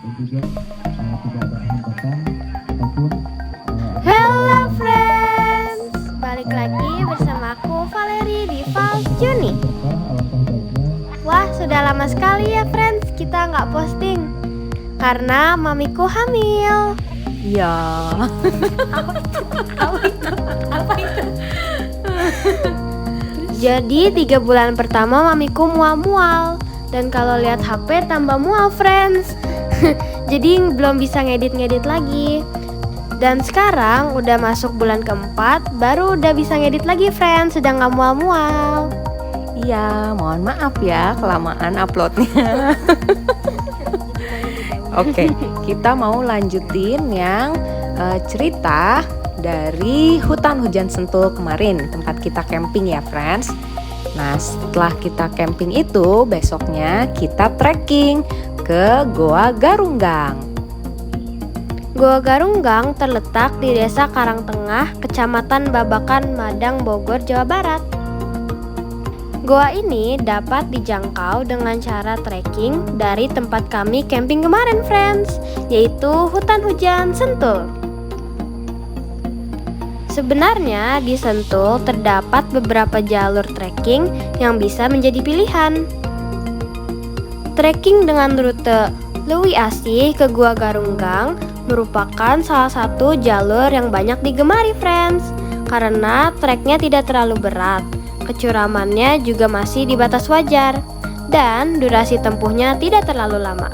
dan juga tidak ada hambatan ataupun Halo friends, balik lagi bersama aku Valerie di Vals Juni. alangkah baiknya Wah, sudah lama sekali ya friends kita nggak posting karena mamiku hamil. Ya, Jadi 3 bulan pertama mamiku mual-mual. Dan kalau lihat HP tambah mual friends. Jadi belum bisa ngedit-ngedit lagi. Dan sekarang udah masuk bulan keempat, baru udah bisa ngedit lagi friends, sedang gak mual-mual. iya, mohon maaf ya kelamaan uploadnya. Oke, kita mau lanjutin yang cerita dari hutan hujan Sentul kemarin, tempat kita camping ya friends. Nah, setelah kita camping itu, besoknya kita trekking ke Goa Garunggang. Goa Garunggang terletak di Desa Karangtengah, Kecamatan Babakan, Madang, Bogor, Jawa Barat. Goa ini dapat dijangkau dengan cara trekking dari tempat kami camping kemarin friends, yaitu hutan hujan Sentul. Sebenarnya di Sentul terdapat beberapa jalur trekking yang bisa menjadi pilihan. Trekking dengan rute Lewi Asih ke Gua Garunggang merupakan salah satu jalur yang banyak digemari friends, karena treknya tidak terlalu berat, kecuramannya juga masih di batas wajar, dan durasi tempuhnya tidak terlalu lama.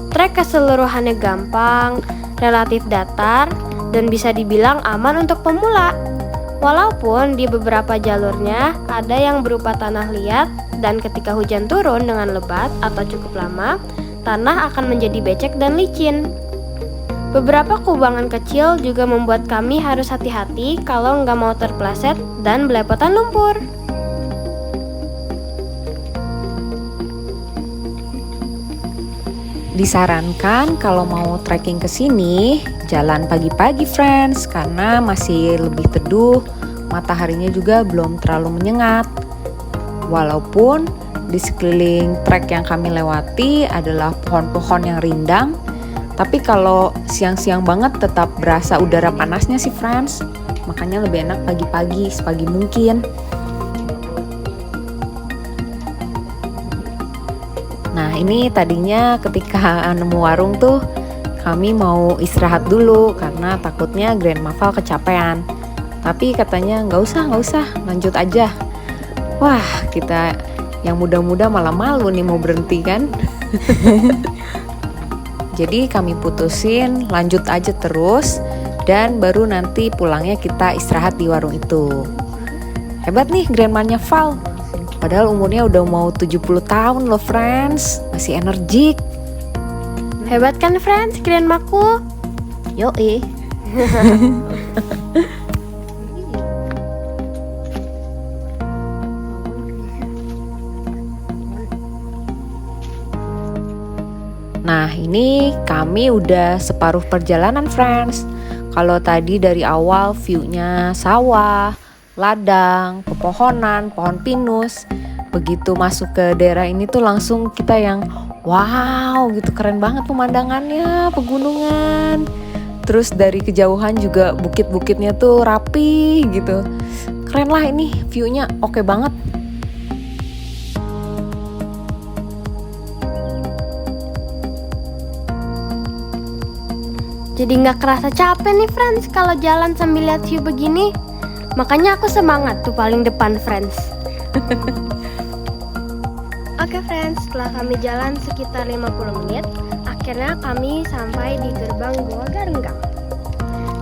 Trek keseluruhannya gampang, relatif datar, dan bisa dibilang aman untuk pemula. Walaupun di beberapa jalurnya ada yang berupa tanah liat, dan ketika hujan turun dengan lebat atau cukup lama, tanah akan menjadi becek dan licin. Beberapa kubangan kecil juga membuat kami harus hati-hati kalau nggak mau terpleset dan belepotan lumpur. Disarankan kalau mau trekking ke sini, jalan pagi-pagi friends, karena masih lebih teduh, mataharinya juga belum terlalu menyengat. Walaupun di sekeliling trek yang kami lewati adalah pohon-pohon yang rindang, tapi kalau siang-siang banget tetap berasa udara panasnya sih friends. Makanya lebih enak pagi-pagi, sepagi mungkin. Nah, ini tadinya ketika nemu warung tuh kami mau istirahat dulu karena takutnya Grandma Val kecapean. Tapi katanya nggak usah, lanjut aja. Wah, kita yang muda-muda malah malu nih mau berhenti kan. Jadi kami putusin lanjut aja terus, dan baru nanti pulangnya kita istirahat di warung itu. Hebat nih Grandmanya Val. Padahal umurnya udah mau 70 tahun loh friends, masih energik. Hebat kan friends, grandmaku? Yoi. Nah, ini kami udah separuh perjalanan friends. Kalau tadi dari awal view-nya sawah, ladang, pepohonan, pohon pinus. Begitu masuk ke daerah ini tuh langsung kita yang wow gitu, keren banget pemandangannya, pegunungan. Terus dari kejauhan juga bukit-bukitnya tuh rapi gitu. Keren lah ini, view-nya oke banget. Jadi nggak kerasa capek nih friends kalau jalan sambil lihat view begini. Makanya aku semangat tuh paling depan friends. Oke friends, setelah kami jalan sekitar 50 menit, akhirnya kami sampai di gerbang Goa Garunggang.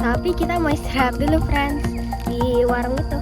Tapi kita mau istirahat dulu friends di warung itu.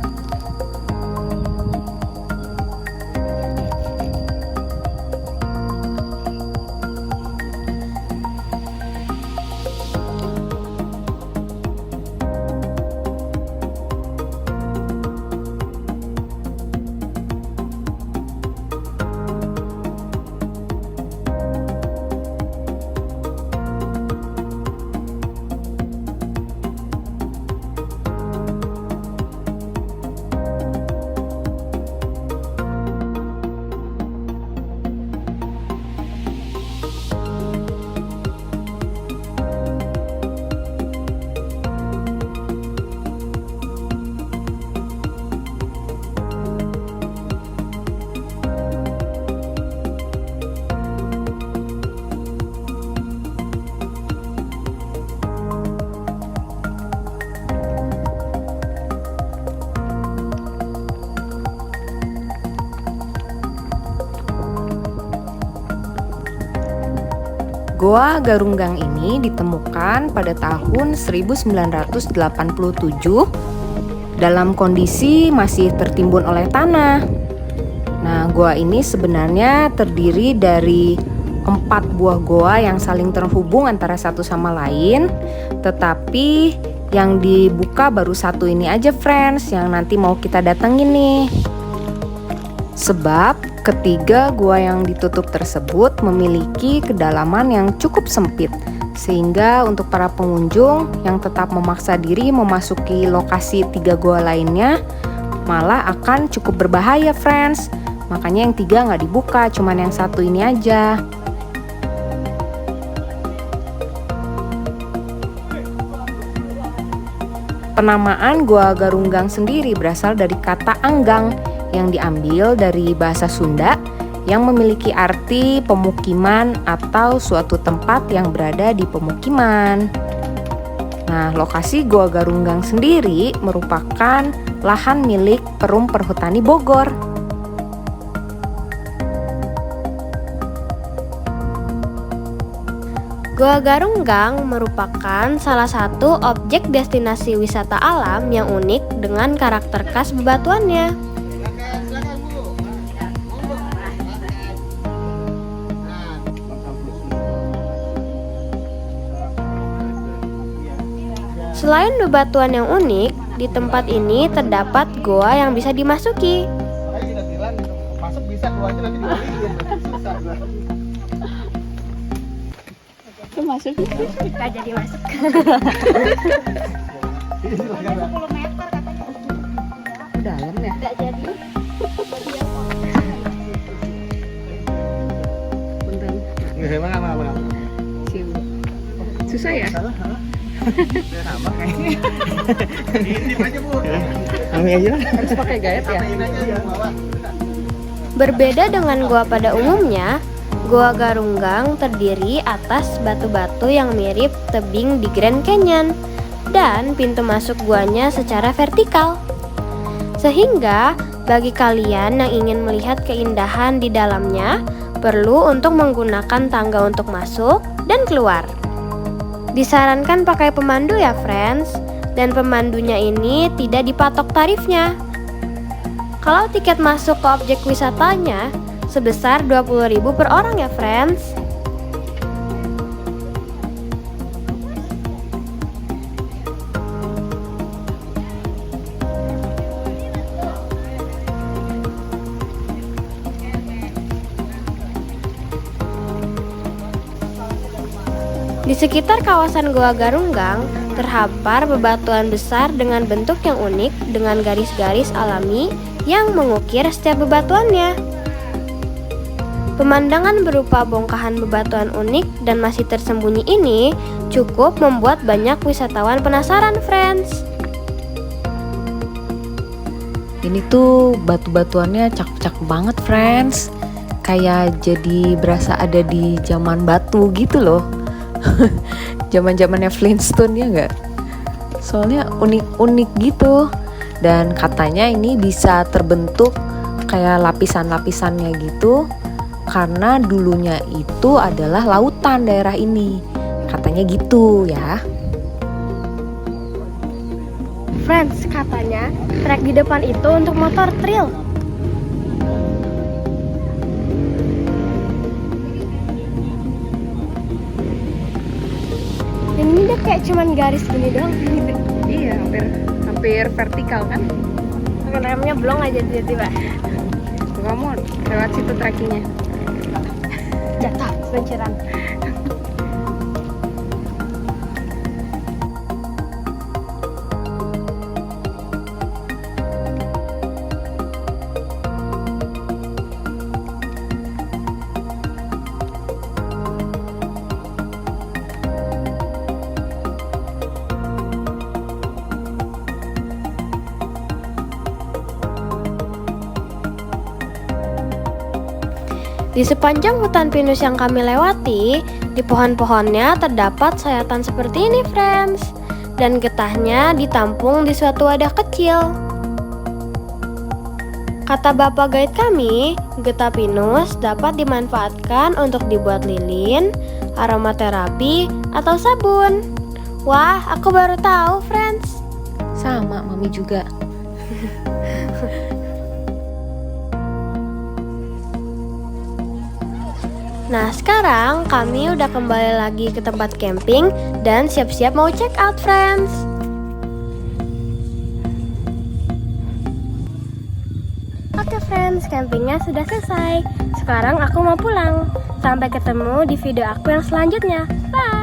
Goa Garunggang ini ditemukan pada tahun 1987 dalam kondisi masih tertimbun oleh tanah. Nah, goa ini sebenarnya terdiri dari 4 buah goa yang saling terhubung antara satu sama lain, tetapi yang dibuka baru satu ini aja friends, yang nanti mau kita datengin nih. Sebab ketiga gua yang ditutup tersebut memiliki kedalaman yang cukup sempit, sehingga untuk para pengunjung yang tetap memaksa diri memasuki lokasi 3 gua lainnya malah akan cukup berbahaya friends. Makanya yang 3 nggak dibuka, cuman yang 1 ini aja. Penamaan Goa Garunggang sendiri berasal dari kata anggang yang diambil dari bahasa Sunda yang memiliki arti pemukiman atau suatu tempat yang berada di pemukiman. Nah, lokasi Goa Garunggang sendiri merupakan lahan milik Perum Perhutani Bogor. Goa Garunggang merupakan salah satu objek destinasi wisata alam yang unik dengan karakter khas bebatuannya. Selain bebatuan yang unik, di tempat ini terdapat goa yang bisa dimasuki. Masuk bisa, keluarnya nanti dibalikin. Masuk Gak jadi masuk. 10 meter katanya. Dalam ya? Gak jadi. Punten. Mana? Susah ya? Sama kayaknya. Intip aja, Bu. Kami aja lah. Harus pakai guide ya? Berbeda dengan goa pada umumnya, Goa Garunggang terdiri atas batu-batu yang mirip tebing di Grand Canyon dan pintu masuk guanya secara vertikal. Sehingga bagi kalian yang ingin melihat keindahan di dalamnya, perlu untuk menggunakan tangga untuk masuk dan keluar. Disarankan pakai pemandu ya friends, dan pemandunya ini tidak dipatok tarifnya. Kalau tiket masuk ke objek wisatanya sebesar 20.000 per orang ya friends. Di sekitar kawasan Goa Garunggang terhampar bebatuan besar dengan bentuk yang unik dengan garis-garis alami yang mengukir setiap bebatuannya. Pemandangan berupa bongkahan bebatuan unik dan masih tersembunyi ini cukup membuat banyak wisatawan penasaran, friends. Ini tuh batu-batuannya cakep-cakep banget, friends. Kayak jadi berasa ada di zaman batu gitu loh. Zaman-zamannya Flintstone ya nggak? Soalnya unik-unik gitu. Dan katanya ini bisa terbentuk kayak lapisan-lapisannya gitu karena dulunya itu adalah lautan daerah ini. Katanya gitu ya. Friends, katanya trek di depan itu untuk motor trail. Dan ini dia kayak cuman garis gini doang. Iya, hampir vertikal kan? Remnya blong aja tiba-tiba. Kamu lewat situ trekkingnya. Jatuh, sebenceran. Di sepanjang hutan pinus yang kami lewati, di pohon-pohonnya terdapat sayatan seperti ini, friends. Dan getahnya ditampung di suatu wadah kecil. Kata bapak guide kami, getah pinus dapat dimanfaatkan untuk dibuat lilin, aromaterapi, atau sabun. Wah, aku baru tahu, friends. Sama, Mami juga. Nah, sekarang kami udah kembali lagi ke tempat camping dan siap-siap mau check out, friends. Oke, friends, campingnya sudah selesai. Sekarang aku mau pulang. Sampai ketemu di video aku yang selanjutnya. Bye!